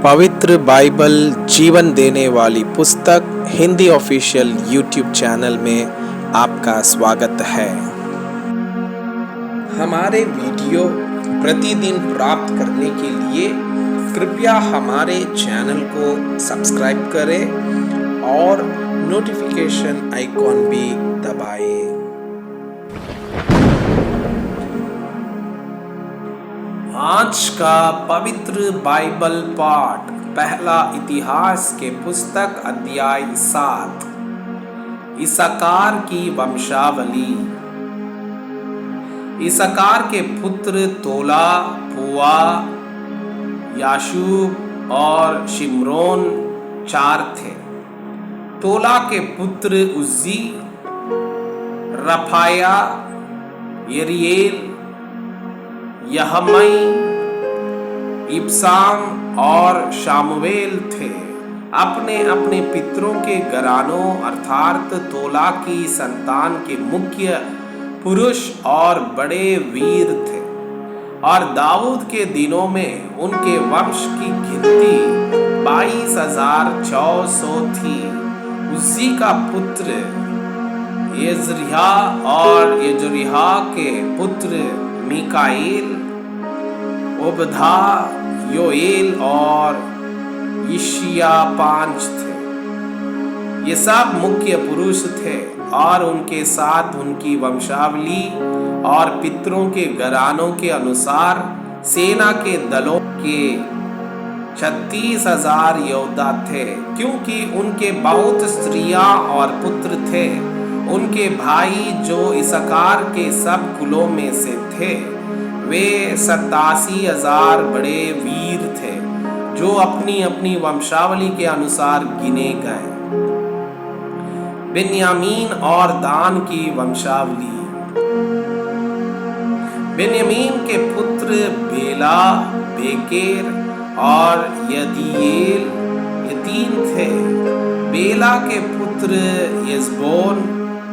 पवित्र बाइबल जीवन देने वाली पुस्तक हिंदी ऑफिशियल यूट्यूब चैनल में आपका स्वागत है। हमारे वीडियो प्रतिदिन प्राप्त करने के लिए कृपया हमारे चैनल को सब्सक्राइब करें और नोटिफिकेशन आइकॉन भी दबाएं। आज का पवित्र बाइबल पाठ पहला इतिहास के पुस्तक अध्याय 7 इस्साकार की वंशावली। इस्साकार के पुत्र तोला, पुआ, याशूब और शिमरोन 4 थे। तोला के पुत्र उज्जी, रफाया, यरीएल, यहमई, इब्साम और शामुएल थे। अपने अपने पितरों के घरानों अर्थात तोला की संतान के मुख्य पुरुष और बड़े वीर थे। और दाऊद के दिनों में उनके वंश की गिनती 22,400 थी। उज्जी का पुत्र यजरिया और यजरिया के पुत्र मिकाएल, ओबधा, योएल और यिशिया 5 थे। ये सब मुख्य पुरुष थे और उनके साथ उनकी वंशावली और पितरों के घरानों के अनुसार सेना के दलों के 36,000 योद्धा थे। क्योंकि उनके बहुत स्त्रियां और पुत्र थे, उनके भाई जो इस्साकार के सब कुलों में से थे, वे 87,000 बड़े वीर थे जो अपनी अपनी वंशावली के अनुसार गिने गए। बिन्यामीन और दान की वंशावली। बिन्यामीन के पुत्र बेला, बेकेर और यदीएल ये 3 थे। बेला के पुत्र यजबोन,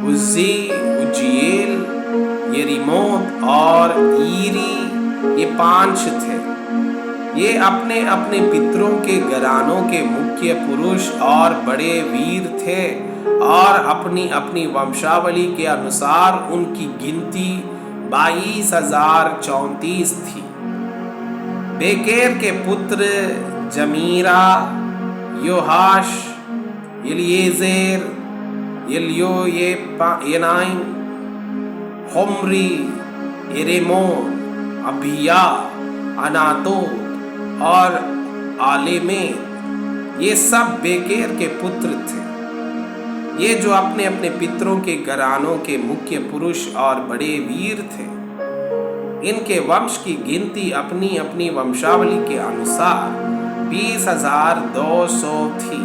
उज्जी, उज्जीएल, यरीमोत और ईरी ये 5 थे। ये अपने अपने पितरों के घरानों के मुख्य पुरुष और बड़े वीर थे और अपनी अपनी वंशावली के अनुसार उनकी गिनती 22,034 थी। बेकेर के पुत्र जमीरा, योहाश, एलिएजेर, एलियोएनाई, होम्री, एरेमोन, अभिया, अनातोत और आलेमेत ये सब बेकेर के पुत्र थे। ये जो अपने अपने पितरों के घरानों के मुख्य पुरुष और बड़े वीर थे। इनके वंश की गिनती अपनी अपनी वंशावली के अनुसार 20,200 थी।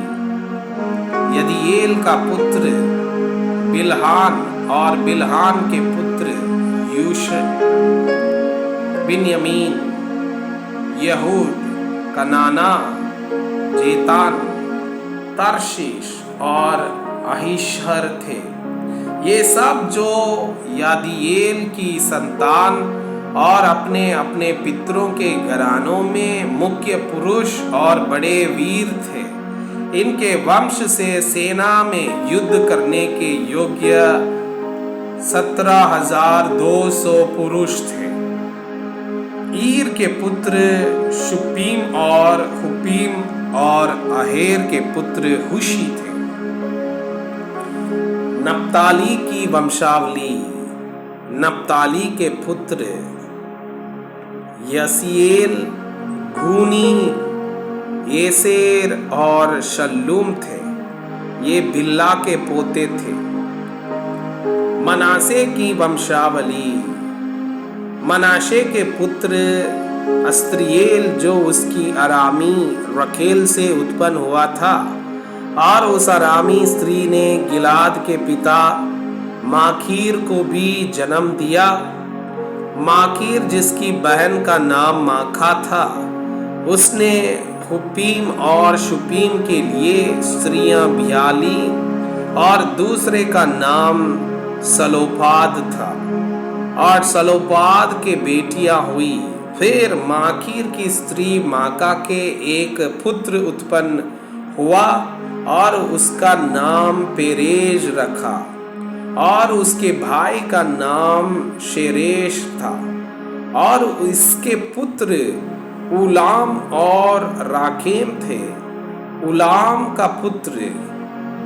यदीएल का पुत्र बिलहान और बिलहान के पुत्र यूश, बिन्यामीन, यहूद, कनाना, जेतान, तरशीश और अहीशर थे। ये सब जो यदीएल की संतान और अपने अपने पितरों के घरानों में मुख्य पुरुष और बड़े वीर थे। इनके वंश से सेना में युद्ध करने के योग्य 17,200 पुरुष थे। ईर के पुत्र शुपीम और हुपीम और अहेर के पुत्र हुशी थे। नप्ताली की वंशावली। नप्ताली के पुत्र यसीएल, गूनी, येसेर और शल्लूम थे। ये बिल्ला के पोते थे। मनासे की वंशावली। मनाशे के पुत्र अस्त्रिएल जो उसकी अरामी रखेल से उत्पन्न हुआ था और उस अरामी स्त्री ने गिलाद के पिता माखीर को भी जन्म दिया। माखीर जिसकी बहन का नाम माखा था, उसने हुपीम और शुपीम के लिए स्त्रियां ब्याली और दूसरे का नाम सलोपाद था। और सलोपाद के बेटियां हुई फिर माकीर की स्त्री माका के एक पुत्र उत्पन्न हुआ और उसका नाम पेरेज रखा, और उसके भाई का नाम शेरेश था, और इसके पुत्र उलाम और राखेम थे। उलाम का पुत्र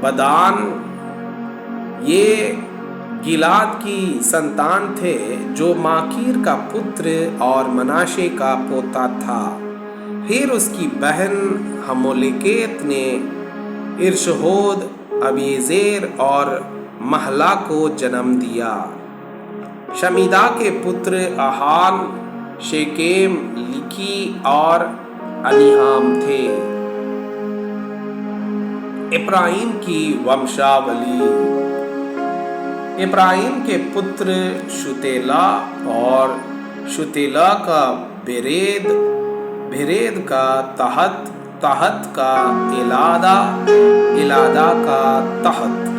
बदान, ये गिलाद की संतान थे, जो माकीर का पुत्र और मनाशे का पोता था। फिर उसकी बहन हमोलेकेत ने इर्शहोद, अबीजेर और महला को जन्म दिया। शमीदा के पुत्र अहान, शेकेम, लिकी और अनीहाम थे। इब्राहिम की वंशावली। इब्राहिम के पुत्र शुतेला और शुतेला का बेरेद, बेरेद का तहत, तहत का इलादा, इलादा का तहत,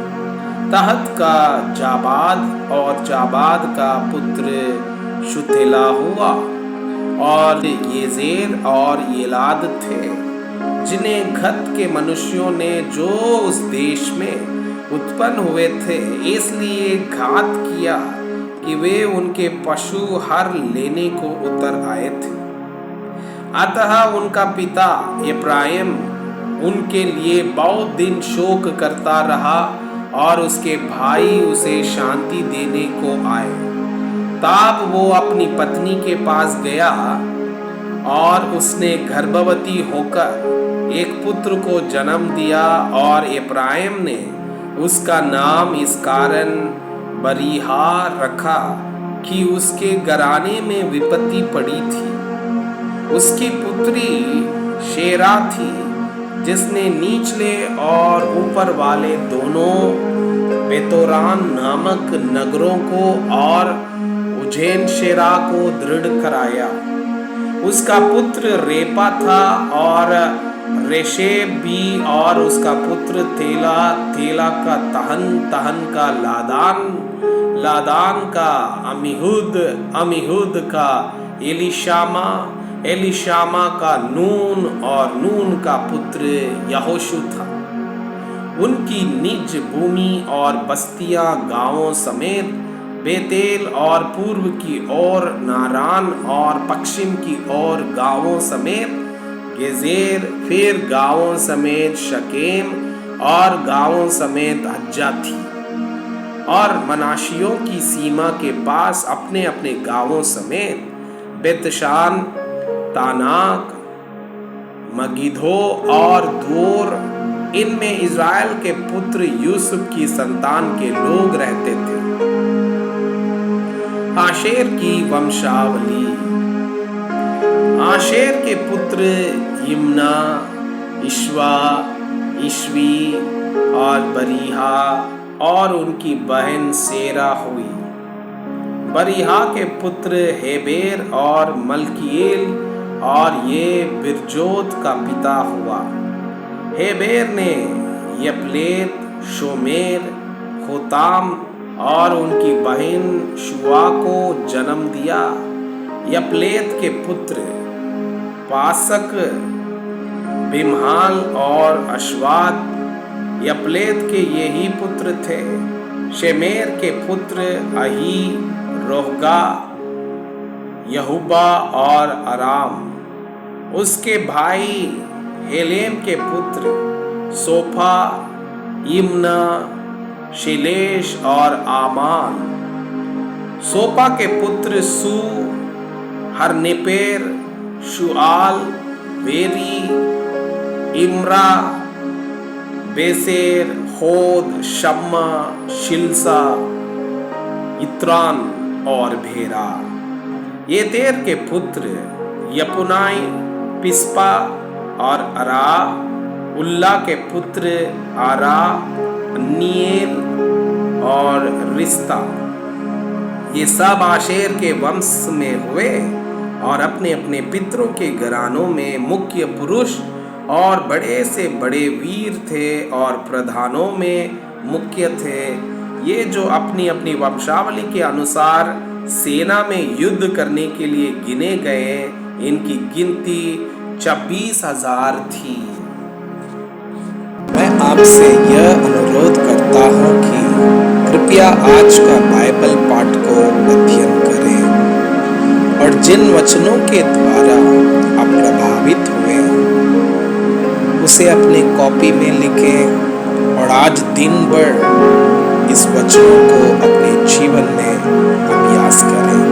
तहत का जाबाद और जाबाद का पुत्र शुतेला हुआ। और येजेर और येलाद थे, जिन्हें घत के मनुष्यों ने जो उस देश में उत्पन्न हुए थे इसलिए घात किया कि वे उनके पशु हर लेने को उतर आए थे। अतः उनका पिता इब्राहिम उनके लिए बहुत दिन शोक करता रहा, और उसके भाई उसे शांति देने को आए। तब वो अपनी पत्नी के पास गया और उसने गर्भवती होकर एक पुत्र को जन्म दिया, और इब्राहिम ने उसका नाम इस कारण बरीहा रखा कि उसके घराने में विपत्ति पड़ी थी। उसकी पुत्री शेरा थी, जिसने निचले और ऊपर वाले दोनों बेतोरान नामक नगरों को और उज्जैन शेरा को दृढ़ कराया। उसका पुत्र रेपा था और रेशेब भी, और उसका पुत्र तेला, तेला का तहन, तहन का लादान, लादान का अमीहुद, अमीहुद का एलिशामा, एलिशामा का नून, और नून का पुत्र यहोशू था। उनकी निज भूमि और बस्तियां गांवों समेत बेतेल और पूर्व की ओर नारान और पश्चिम की ओर गांवों समेत गेजेर, फिर गांवों समेत शकेम और गांवों समेत हज्जा थी। और मनाशियों की सीमा के पास अपने अपने गांवों समेत बेतशान, तानाक, मगिधो और दूर, इनमें इज़राइल के पुत्र यूसुफ की संतान के लोग रहते थे। आशेर की वंशावली। आशेर के पुत्र यिम्ना, इश्वा, इश्वी और बरीहा, और उनकी बहन सेरा हुई। बरीहा के पुत्र हेबेर और मलकीएल, और ये बिरजोत का पिता हुआ। हेबेर ने यपलेत, शोमेर, खोताम और उनकी बहन शुआ को जन्म दिया। यपलेत के पुत्र पासक, बिम्हाल और अश्वात, यपलेत के यही पुत्र थे। शेमेर के पुत्र अही, रोहगा, यहुबा और अराम। उसके भाई हेलेम के पुत्र सोफा, यिम्ना, शिलेश और आमान। सोपा के पुत्र सू, हरनेपेर, शुआल, बेरी, इम्रा, बेसेर, होद, शम्मा, शिल्सा, इत्रान और भेरा। येतेर के पुत्र यपुनाई, पिस्पा और अरा। उल्ला के पुत्र आरा, नीएल और रिश्ता। ये सब आशेर के वंश में हुए और अपने अपने पितरों के घरानों में मुख्य पुरुष और बड़े से बड़े वीर थे और प्रधानों में मुख्य थे। ये जो अपनी अपनी वंशावली के अनुसार सेना में युद्ध करने के लिए गिने गए इनकी गिनती 26,000 थी। मैं आपसे यह अनुरोध करता हूँ कि कृपया आज का बाइबल पाठ को अध्ययन करें और जिन वचनों के द्वारा आप प्रभावित हुए उसे अपने कॉपी में लिखें और आज दिन भर इस वचनों को अपने जीवन में अभ्यास करें।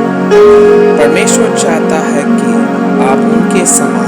परमेश्वर चाहता है कि आप उनके समान